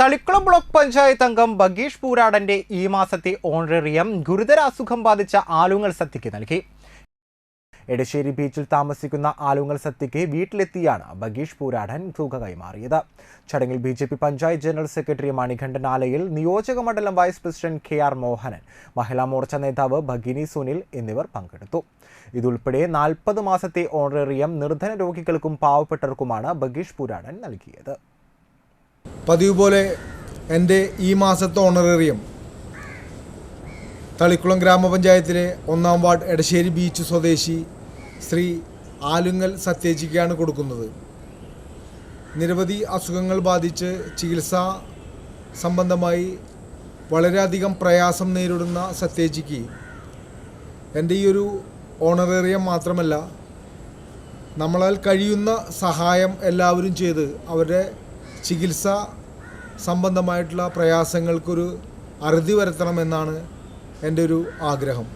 Thalikkulam block panchayat അംഗം ബഗീഷ് പൂരാടന്റെ ഈ മാസത്തെ ഓണറേറിയം ഗുരുതര അസുഖം ബാധിച്ച ആലുങ്ങൽ സത്യയ്ക്ക് നൽകി. എടശ്ശേരി ബീച്ചിൽ താമസിക്കുന്ന ആലുങ്ങൽ സത്യയ്ക്ക് വീട്ടിലെത്തിയാണ് ബഗീഷ് പൂരാടൻ തുക കൈമാറിയത്. ചടങ്ങിൽ BJP panchayat general secretary Manikandan Alayil, നിയോജക മണ്ഡലം vice president KR Mohanan, Mahila Morcha നേതാവ് ഭഗിനി സുനിൽ എന്നിവർ പങ്കെടുത്തു. ഇതുൾപ്പെടെ 40 മാസത്തെ ഓണറേറിയം നിർധന രോഗികൾക്കും പാവപ്പെട്ടവർക്കുമാണ് ബഗീഷ് പൂരാടൻ നൽകിയത്. പതിവ് പോലെ എൻ്റെ ഈ മാസത്തെ ഓണറേറിയം തളിക്കുളം ഗ്രാമപഞ്ചായത്തിലെ 1-ാം വാർഡ് എടശ്ശേരി ബീച്ച് സ്വദേശി ശ്രീ ആലുങ്ങൽ സത്യേജിക്കാണ് കൊടുക്കുന്നത്. നിരവധി അസുഖങ്ങൾ ബാധിച്ച് ചികിത്സാ സംബന്ധമായി വളരെയധികം പ്രയാസം നേരിടുന്ന സത്യേജിക്ക് എൻ്റെ ഈ ഒരു ഓണറേറിയം മാത്രമല്ല, നമ്മളാൽ കഴിയുന്ന സഹായം എല്ലാവരും ചെയ്ത് അവരുടെ ചികിത്സ സംബന്ധമായിട്ടുള്ള പ്രയാസങ്ങൾക്കൊരു അറുതി വരുത്തണമെന്നാണ് എൻ്റെ ഒരു ആഗ്രഹം.